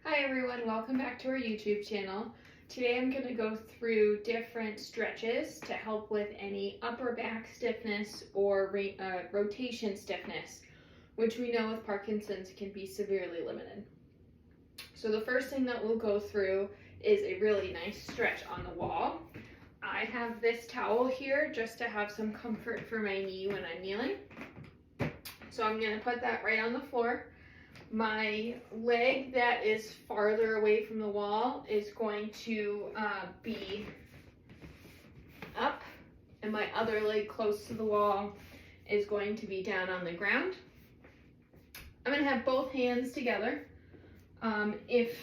Hi everyone, welcome back to our YouTube channel. Today I'm going to go through different stretches to help with any upper back stiffness or rotation stiffness, which we know with Parkinson's can be severely limited. So the first thing that we'll go through is a really nice stretch on the wall. I have this towel here just to have some comfort for my knee when I'm kneeling. So I'm going to put that right on the floor. My leg that is farther away from the wall is going to be up, and my other leg close to the wall is going to be down on the ground. I'm going to have both hands together. If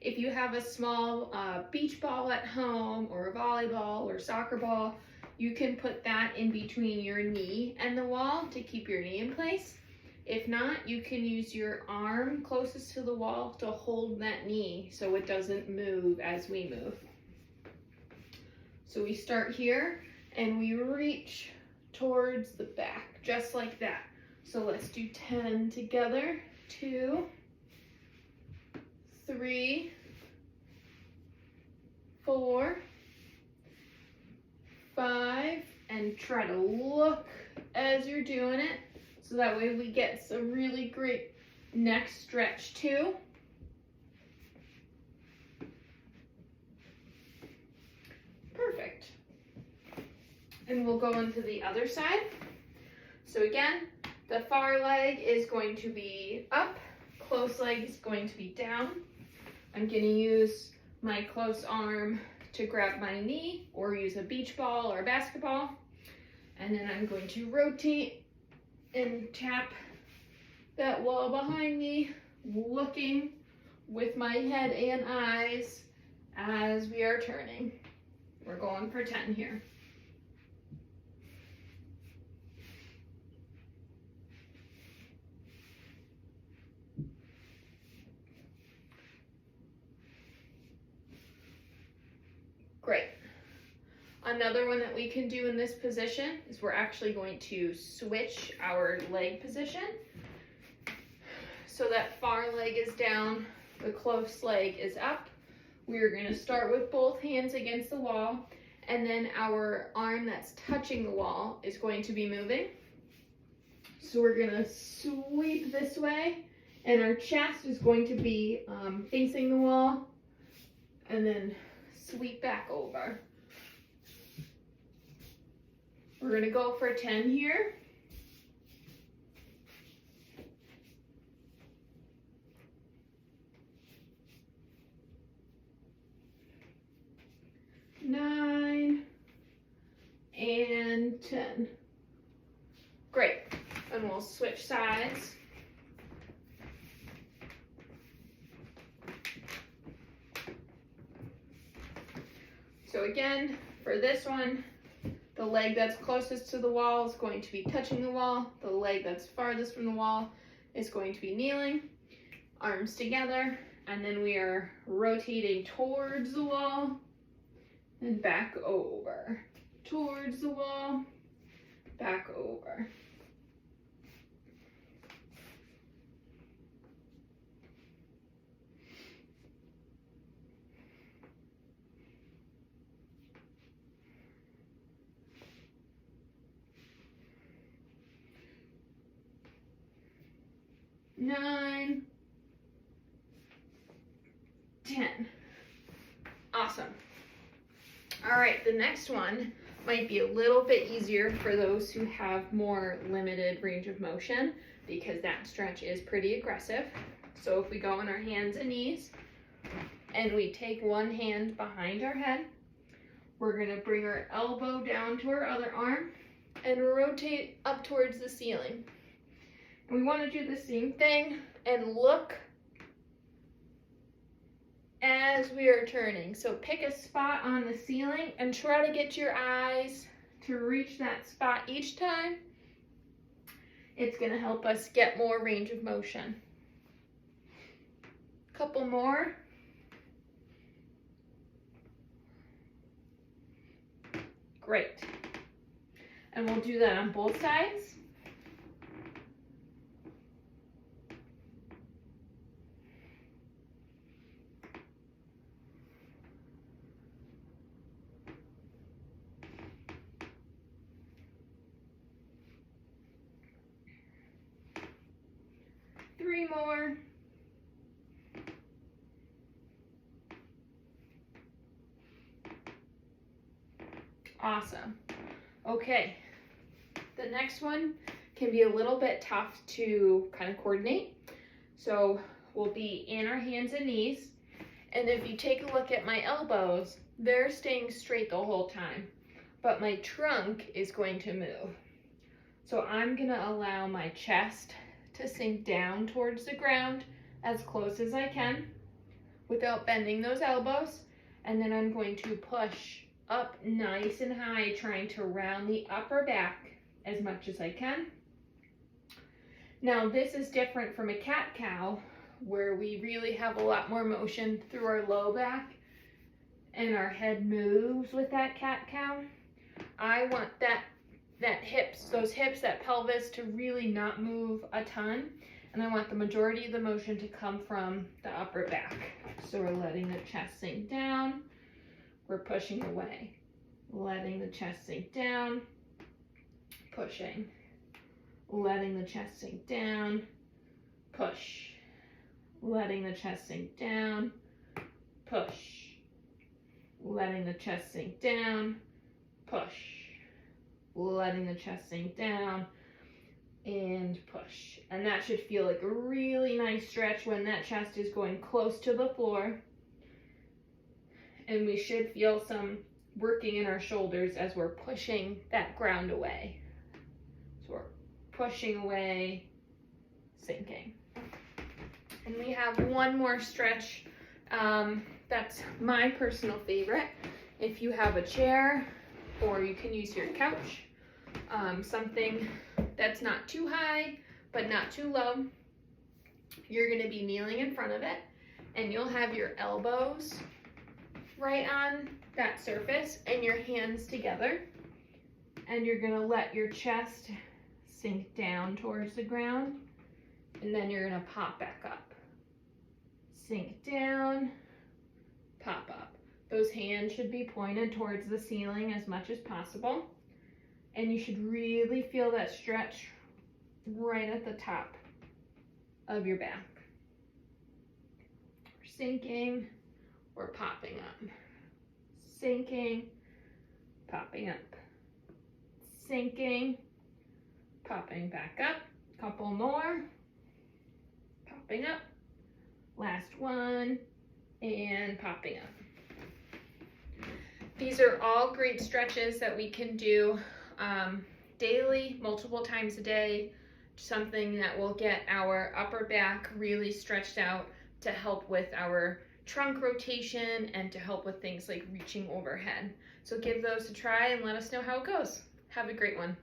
you have a small beach ball at home or a volleyball or soccer ball, you can put that in between your knee and the wall to keep your knee in place. If not, you can use your arm closest to the wall to hold that knee so it doesn't move as we move. So we start here and we reach towards the back, just like that. So let's do 10 together. 2, 3, 4, 5, and try to look as you're doing it. So that way we get some really great neck stretch too. Perfect. And we'll go into the other side. So again, the far leg is going to be up, close leg is going to be down. I'm going to use my close arm to grab my knee or use a beach ball or a basketball. And then I'm going to rotate and tap that wall behind me, looking with my head and eyes as we are turning. We're going for 10 here. Great. Another one that we can do in this position is we're actually going to switch our leg position. So that far leg is down, the close leg is up. We're going to start with both hands against the wall, and then our arm that's touching the wall is going to be moving. So we're going to sweep this way, and our chest is going to be facing the wall, and then sweep back over. We're going to go for 10 here. Nine and 10. Great. And we'll switch sides. So again, for this one, the leg that's closest to the wall is going to be touching the wall. The leg that's farthest from the wall is going to be kneeling. Arms together, and then we are rotating towards the wall and back over. Towards the wall, back over. Nine, 10. Awesome. All right, the next one might be a little bit easier for those who have more limited range of motion because that stretch is pretty aggressive. So if we go on our hands and knees and we take one hand behind our head, we're going to bring our elbow down to our other arm and rotate up towards the ceiling. And we want to do the same thing and look as we are turning. So pick a spot on the ceiling and try to get your eyes to reach that spot each time. It's going to help us get more range of motion. Couple more. Great. And we'll do that on both sides. more. Awesome. Okay, the next one can be a little bit tough to kind of coordinate. So we'll be in our hands and knees. And if you take a look at my elbows, they're staying straight the whole time, but my trunk is going to move. So I'm gonna allow my chest to sink down towards the ground as close as I can without bending those elbows. And then I'm going to push up nice and high, trying to round the upper back as much as I can. Now this is different from a cat-cow, where we really have a lot more motion through our low back and our head moves with that cat-cow. I want those hips, that pelvis to really not move a ton, and I want the majority of the motion to come from the upper back. So we're letting the chest sink down, we're pushing away, letting the chest sink down, pushing, letting the chest sink down, push, letting the chest sink down, push, letting the chest sink down, push, letting the chest sink down, and push. And that should feel like a really nice stretch when that chest is going close to the floor. And we should feel some working in our shoulders as we're pushing that ground away. So we're pushing away, sinking. And we have one more stretch. That's my personal favorite. If you have a chair, or you can use your couch, something that's not too high, but not too low, you're gonna be kneeling in front of it, and you'll have your elbows right on that surface and your hands together, and you're gonna let your chest sink down towards the ground, and then you're gonna pop back up. Sink down, pop up. Those hands should be pointed towards the ceiling as much as possible, and you should really feel that stretch right at the top of your back. We're sinking, we're popping up. Sinking, popping up. Sinking, popping back up. Couple more. Popping up. Last one, and popping up. These are all great stretches that we can do daily, multiple times a day, something that will get our upper back really stretched out to help with our trunk rotation and to help with things like reaching overhead. So give those a try and let us know how it goes. Have a great one.